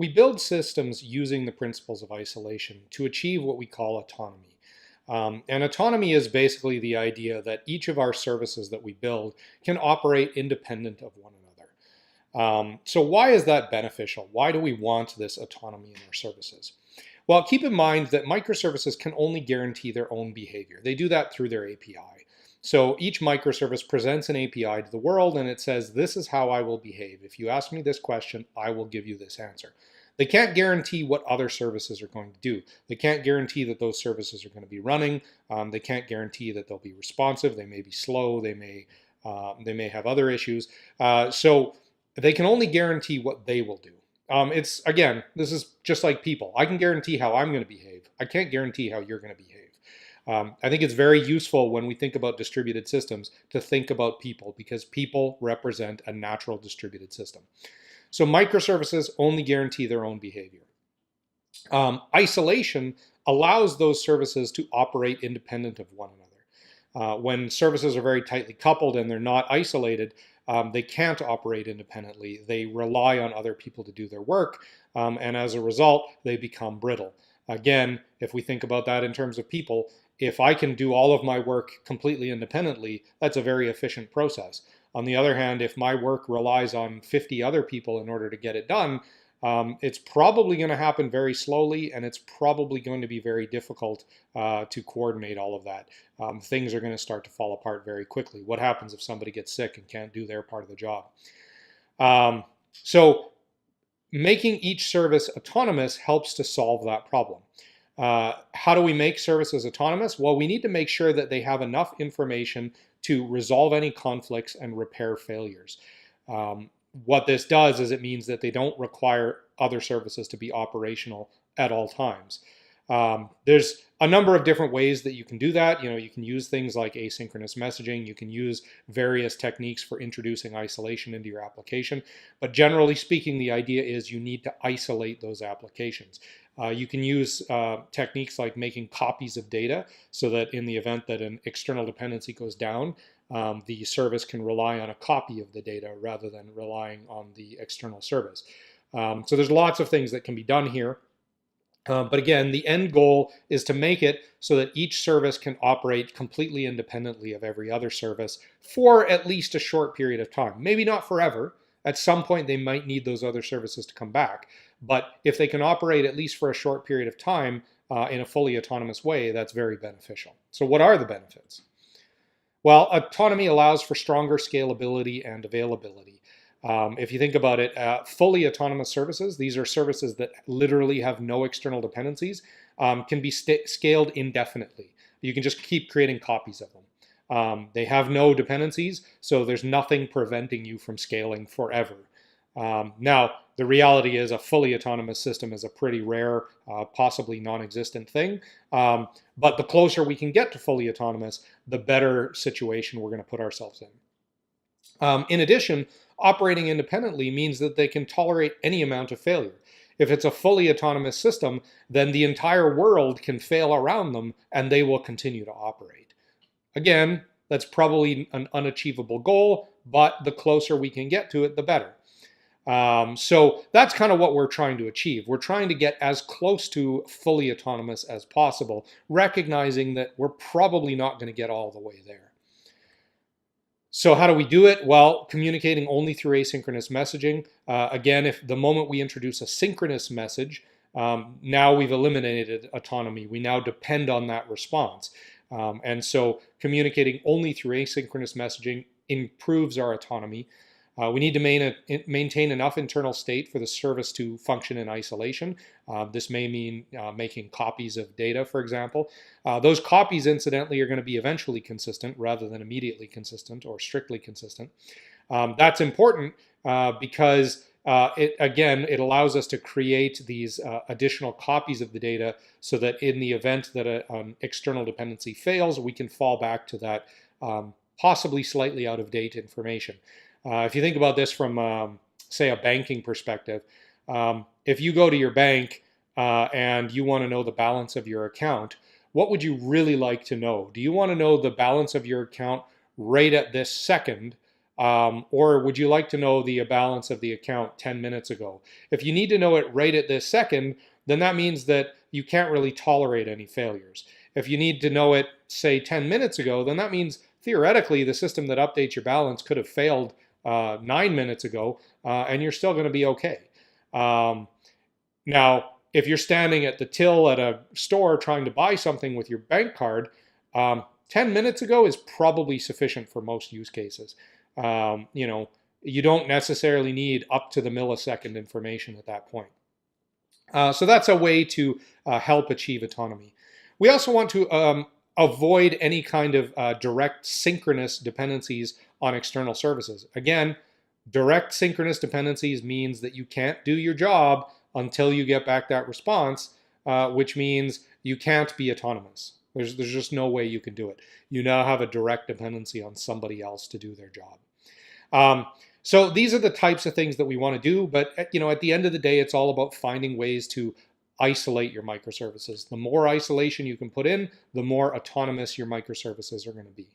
We build systems using the principles of isolation to achieve what we call autonomy. And autonomy is basically the idea that each of our services that we build can operate independent of one another. So why is that beneficial? Why do we want this autonomy in our services? Well, keep in mind that microservices can only guarantee their own behavior. They do that through their API. So each microservice presents an API to the world and it says, this is how I will behave. If you ask me this question, I will give you this answer. They can't guarantee what other services are going to do. They can't guarantee that those services are going to be running. They can't guarantee that they'll be responsive. They may be slow. They may have other issues. So they can only guarantee what they will do. Again, this is just like people. I can guarantee how I'm going to behave. I can't guarantee how you're going to behave. I think it's very useful when we think about distributed systems to think about people, because people represent a natural distributed system. So microservices only guarantee their own behavior. Isolation allows those services to operate independent of one another. When services are very tightly coupled and they're not isolated, they can't operate independently. They rely on other people to do their work, and as a result, they become brittle. Again, if we think about that in terms of people, if I can do all of my work completely independently, that's a very efficient process. On the other hand, if my work relies on 50 other people in order to get it done, it's probably going to happen very slowly, and it's probably going to be very difficult to coordinate all of that. Things are going to start to fall apart very quickly. What happens if somebody gets sick and can't do their part of the job? So making each service autonomous helps to solve that problem. How do we make services autonomous? Well, we need to make sure that they have enough information to resolve any conflicts and repair failures. What this does is it means that they don't require other services to be operational at all times. There's a number of different ways that you can do that. You can use things like asynchronous messaging. You can use various techniques for introducing isolation into your application. But generally speaking, the idea is you need to isolate those applications. You can use techniques like making copies of data so that in the event that an external dependency goes down, the service can rely on a copy of the data rather than relying on the external service. So there's lots of things that can be done here. But again, the end goal is to make it so that each service can operate completely independently of every other service for at least a short period of time. Maybe not forever. At some point, they might need those other services to come back. But if they can operate at least for a short period of time in a fully autonomous way, that's very beneficial. So what are the benefits? Well, autonomy allows for stronger scalability and availability. If you think about it, fully autonomous services, these are services that literally have no external dependencies, can be scaled indefinitely. You can just keep creating copies of them. They have no dependencies, so there's nothing preventing you from scaling forever. Now, the reality is a fully autonomous system is a pretty rare, possibly non-existent thing. But the closer we can get to fully autonomous, the better situation we're going to put ourselves in. In addition, operating independently means that they can tolerate any amount of failure. If it's a fully autonomous system, then the entire world can fail around them and they will continue to operate. Again, that's probably an unachievable goal, but the closer we can get to it, the better. So that's kind of what we're trying to achieve. We're trying to get as close to fully autonomous as possible, recognizing that we're probably not going to get all the way there. So how do we do it? Well, communicating only through asynchronous messaging. Again, if the moment we introduce a synchronous message, now we've eliminated autonomy. We now depend on that response. And so communicating only through asynchronous messaging improves our autonomy. We need to maintain enough internal state for the service to function in isolation. This may mean making copies of data, for example. Those copies, incidentally, are going to be eventually consistent rather than immediately consistent or strictly consistent. That's important because it allows us to create these additional copies of the data so that in the event that an external dependency fails, we can fall back to that possibly slightly out of date information. If you think about this from, say, a banking perspective, if you go to your bank and you want to know the balance of your account, what would you really like to know? Do you want to know the balance of your account right at this second, Or would you like to know the balance of the account 10 minutes ago? If you need to know it right at this second, then that means that you can't really tolerate any failures. If you need to know it, say, 10 minutes ago, then that means theoretically the system that updates your balance could have failed 9 minutes ago, and you're still going to be okay. Now, if you're standing at the till at a store trying to buy something with your bank card, 10 minutes ago is probably sufficient for most use cases. You don't necessarily need up to the millisecond information at that point. So that's a way to help achieve autonomy. We also want to avoid any kind of direct synchronous dependencies on external services. Again, direct synchronous dependencies means that you can't do your job until you get back that response, which means you can't be autonomous. There's just no way you can do it. You now have a direct dependency on somebody else to do their job. So these are the types of things that we want to do, but at the end of the day, it's all about finding ways to isolate your microservices. The more isolation you can put in, the more autonomous your microservices are going to be.